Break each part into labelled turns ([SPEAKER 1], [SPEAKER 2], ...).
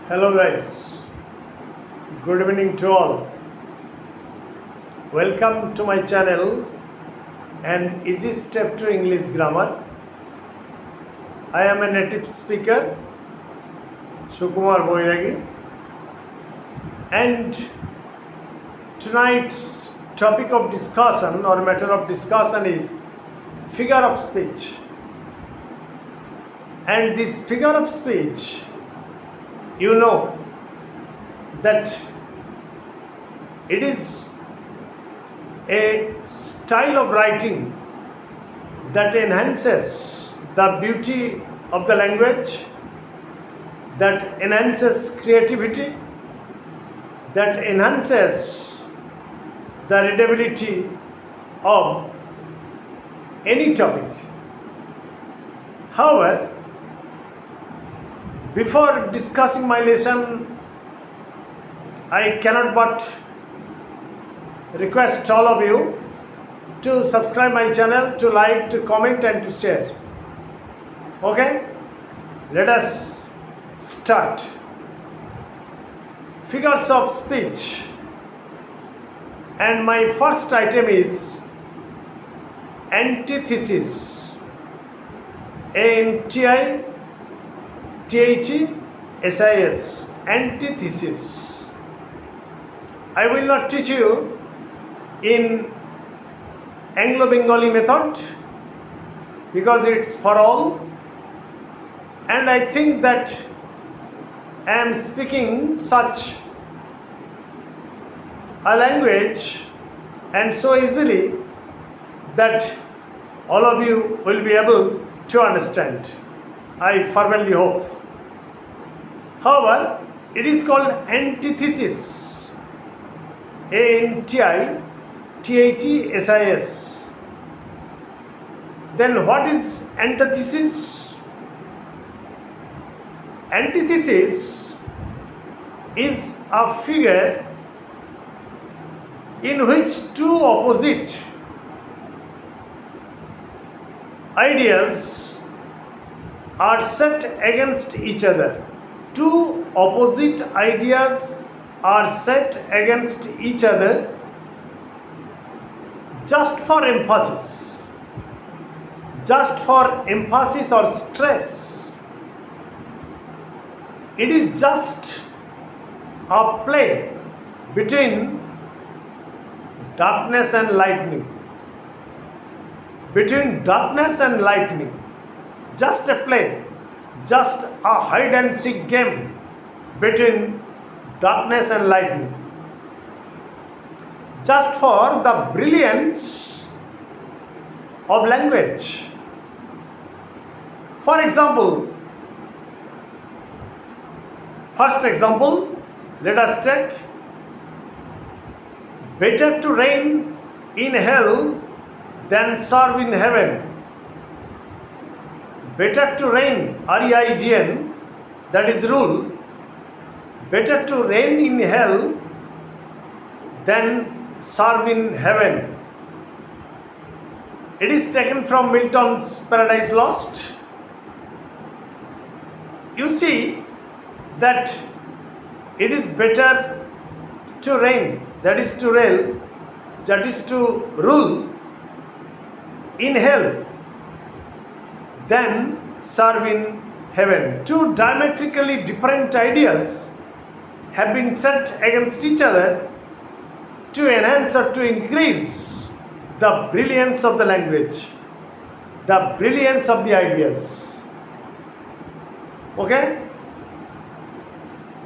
[SPEAKER 1] Hello guys, good evening to all. Welcome to my channel, An Easy Step to English Grammar. I am a native speaker, Sukumar Bairagi, and tonight's topic of discussion or matter of discussion is figure of speech. And this figure of speech, you know that it is a style of writing that enhances the beauty of the language, that enhances creativity, that enhances the readability of any topic. However, before discussing my lesson, I cannot but request all of you to subscribe my channel, to like, to comment and to share. Okay? Let us start. Figures of speech. And my first item is antithesis. Antithesis. Antithesis. I will not teach you in Anglo-Bengali method because it's for all, and I think that I am speaking such a language and so easily that all of you will be able to understand. I fervently hope. However, it is called antithesis. Antithesis. Then what is antithesis? Antithesis is a figure in which two opposite ideas are set against each other. Two opposite ideas are set against each other just for emphasis or stress. It is just a play between darkness and lightning. Between darkness and lightning. Just a play. Just a hide and seek game between darkness and lightning. Just for the brilliance of language. For example, first example, let us take: better to reign in hell than serve in heaven. Better to reign, R-E-I-G-N, that is rule. Better to reign in hell than serve in heaven. It is taken from Milton's Paradise Lost. You see that it is better to reign, that is to rule in hell than serve in heaven. Two diametrically different ideas have been set against each other to enhance or to increase the brilliance of the language, the brilliance of the ideas. Okay?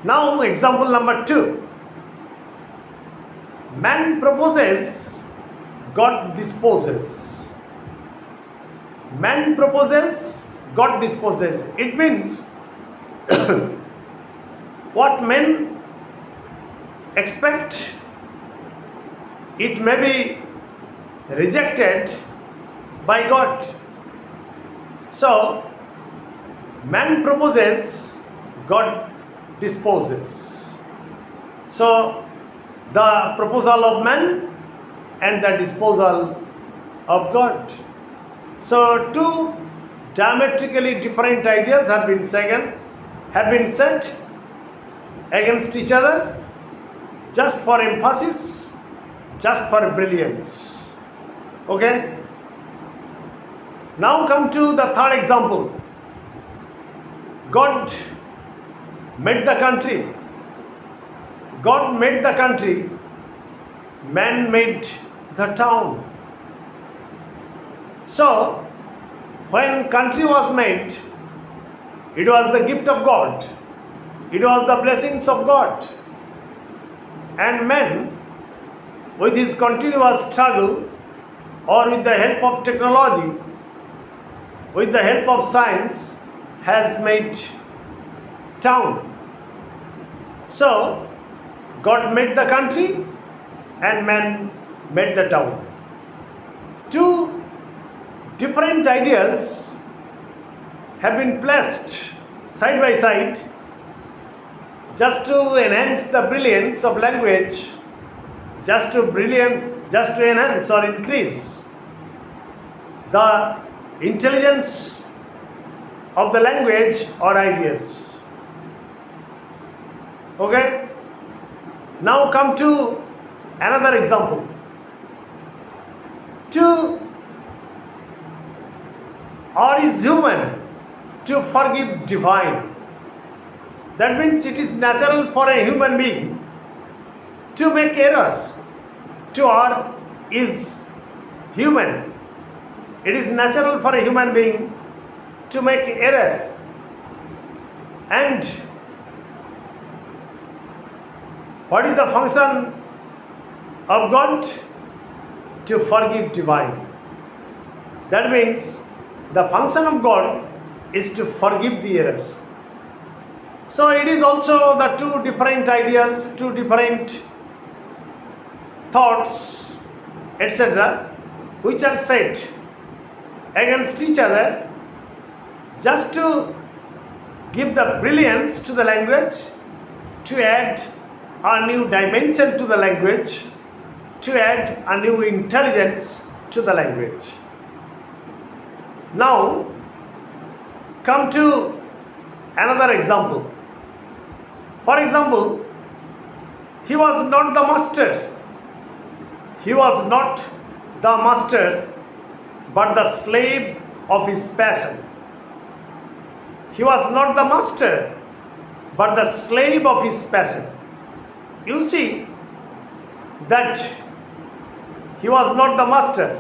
[SPEAKER 1] Now example number 2. Man proposes, God disposes. Man proposes, God disposes. It means what men expect, it may be rejected by God. So, man proposes, God disposes. So, the proposal of man and the disposal of God. So, two diametrically different ideas have been set against each other just for emphasis, just for brilliance. Okay? Now come to the third example. God made the country. God made the country. Man made the town. So, when country was made, it was the gift of God. It was the blessings of God. And man, with his continuous struggle, or with the help of technology, with the help of science, has made town. So, God made the country and man made the town. Two different ideas have been placed side by side just to enhance the brilliance of language, just to enhance or increase the intelligence of the language or ideas. Okay? Now come to another example. Or is human to forgive divine. That means it is natural for a human being to make errors. Or is human. It is natural for a human being to make error. And what is the function of God? To forgive divine. That means the function of God is to forgive the errors. So it is also the two different ideas, two different thoughts, etc., which are set against each other just to give the brilliance to the language, to add a new dimension to the language, to add a new intelligence to the language. Now, come to another example. For example, he was not the master. He was not the master, but the slave of his passion. He was not the master, but the slave of his passion. You see that he was not the master.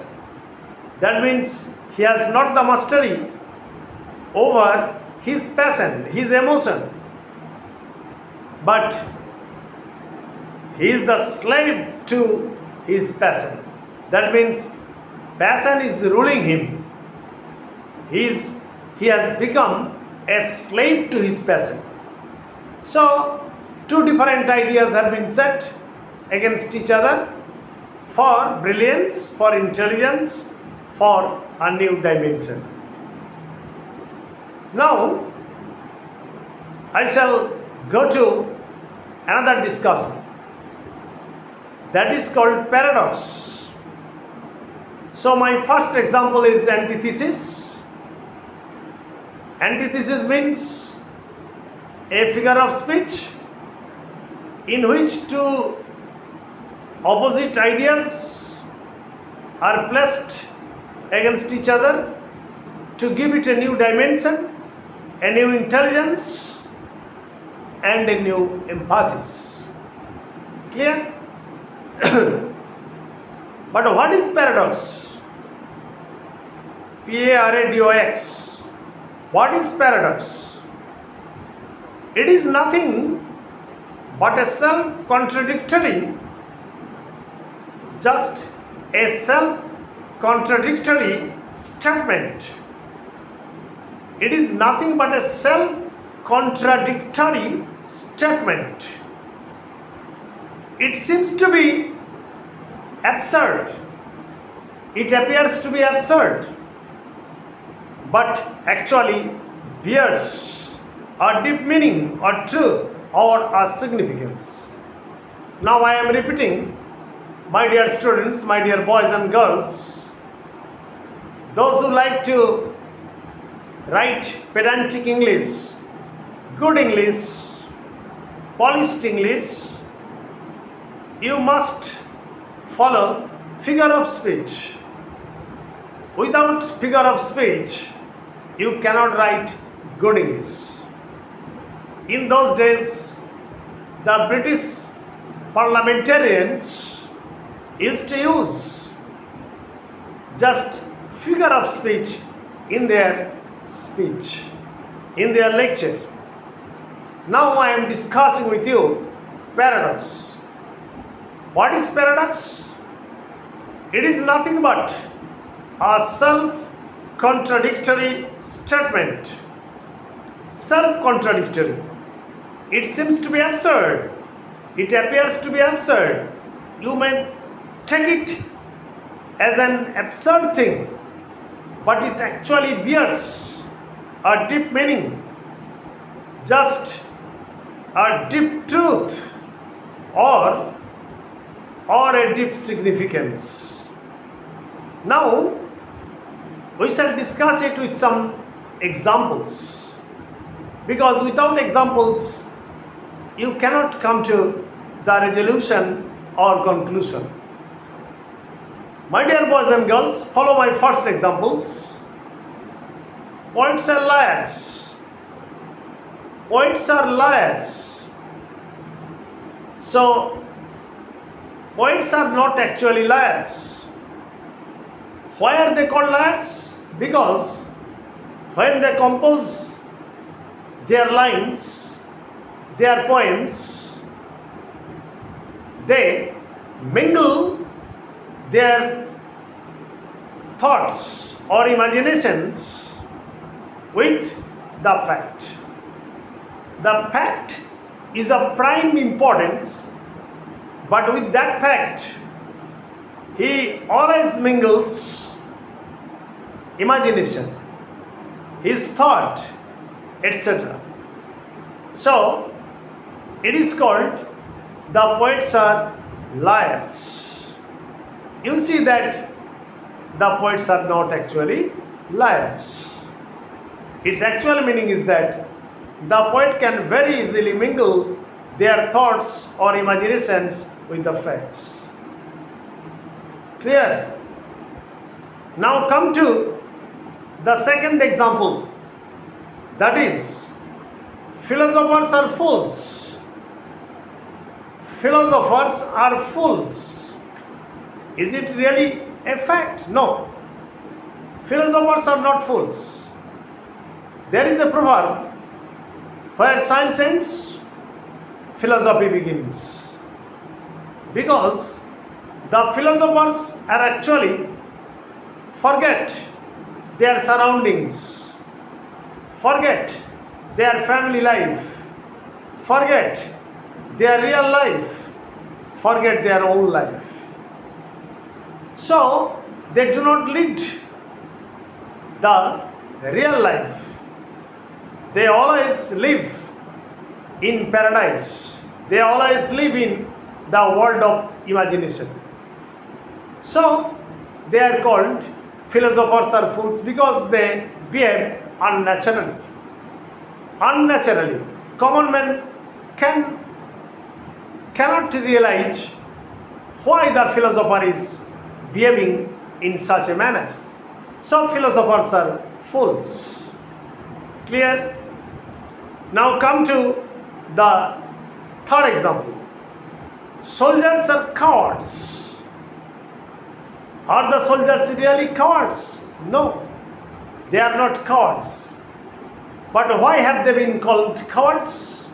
[SPEAKER 1] That means he has not the mastery over his passion, his emotion. But he is the slave to his passion. That means passion is ruling him. He has become a slave to his passion. So, two different ideas have been set against each other for brilliance, for intelligence, for a new dimension. Now, I shall go to another discussion. That is called paradox. So my first example is antithesis. Antithesis means a figure of speech in which two opposite ideas are placed against each other to give it a new dimension, a new intelligence, and a new emphasis. Clear? But what is paradox? Paradox. What is paradox? It is nothing but a self-contradictory, just a self-contradictory statement. It is nothing but a self-contradictory statement. It seems to be absurd. It appears to be absurd, but actually bears a deep meaning or truth or a significance. Now I am repeating, my dear students, my dear boys and girls, those who like to write pedantic English, good English, polished English, you must follow figure of speech. Without figure of speech, you cannot write good English. In those days, the British parliamentarians used to use just figure of speech in their speech, in their lecture. Now I am discussing with you paradox. What is paradox? It is nothing but a self-contradictory statement. Self-contradictory. It seems to be absurd. It appears to be absurd. You may take it as an absurd thing, but it actually bears a deep meaning, just a deep truth, or a deep significance. Now we shall discuss it with some examples, because without examples you cannot come to the resolution or conclusion. My dear boys and girls, follow my first examples. Poets are liars. Poets are liars. So, poets are not actually liars. Why are they called liars? Because when they compose their lines, their poems, they mingle their thoughts or imaginations with the fact. The fact is of prime importance, but with that fact, he always mingles imagination, his thought, etc. So, it is called the poets are liars. You see that the poets are not actually liars. Its actual meaning is that the poet can very easily mingle their thoughts or imaginations with the facts. Clear? Now come to the second example, that is, philosophers are fools. Philosophers are fools. Is it really a fact? No. Philosophers are not fools. There is a proverb, where science ends, philosophy begins. Because the philosophers are actually forget their surroundings, forget their family life, forget their real life, forget their own life. So, they do not lead the real life. They always live in paradise. They always live in the world of imagination. So, they are called philosophers are fools because they behave unnaturally. Unnaturally. Common man cannot realize why the philosopher is behaving in such a manner. So philosophers are fools. Clear? Now come to the third example. Soldiers are cowards. Are the soldiers really cowards? No, they are not cowards. But why have they been called cowards?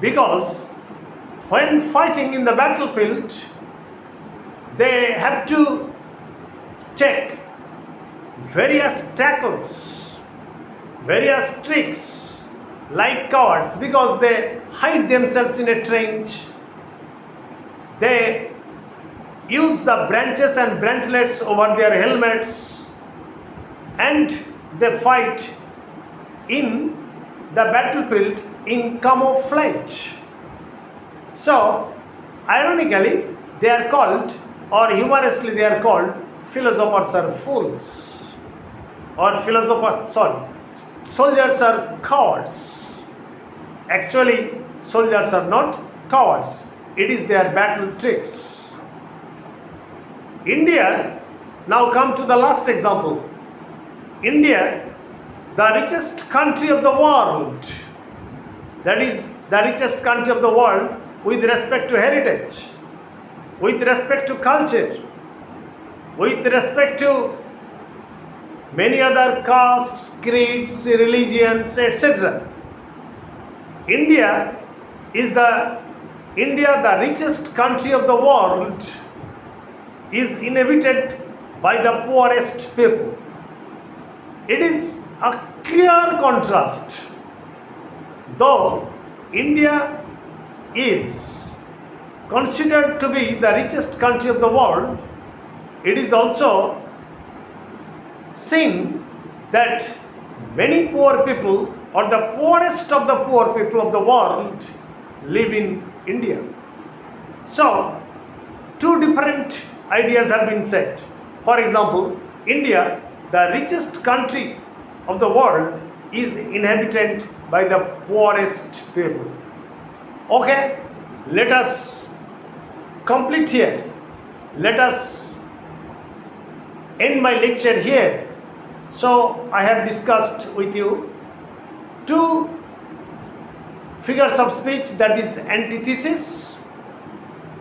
[SPEAKER 1] Because when fighting in the battlefield, they have to take various tackles, various tricks like cowards, because they hide themselves in a trench. They use the branches and branchlets over their helmets, and they fight in the battlefield in camouflage. So, ironically, they are called, or humorously they are called, philosophers are fools, or soldiers are cowards. Actually, soldiers are not cowards. It is their battle tricks. India, now come to the last example. India, the richest country of the world, that is the richest country of the world with respect to heritage, with respect to culture, with respect to many other castes, creeds, religions, etc. India, the richest country of the world, is inhabited by the poorest people. It is a clear contrast. Though India is considered to be the richest country of the world, it is also seen that many poor people, or the poorest of the poor people of the world, live in India. So, two different ideas have been set. For example, India, the richest country of the world, is inhabited by the poorest people. Okay, let us complete here. Let us end my lecture here. So, I have discussed with you two figures of speech, that is antithesis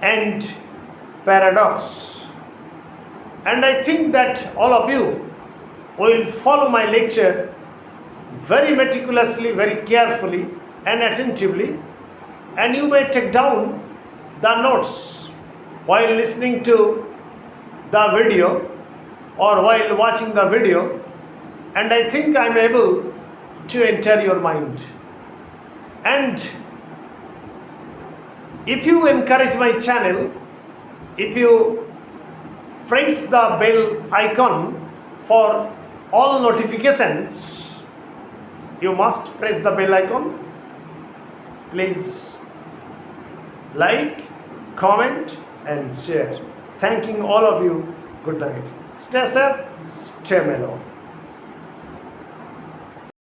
[SPEAKER 1] and paradox. And I think that all of you will follow my lecture very meticulously, very carefully and attentively, and you may take down the notes while listening to the video or while watching the video, and I think I am able to enter your mind. And if you encourage my channel, if you press the bell icon for all notifications, you must press the bell icon. Please like, comment and share. Thanking all of you. Good night. Stay safe, stay mellow.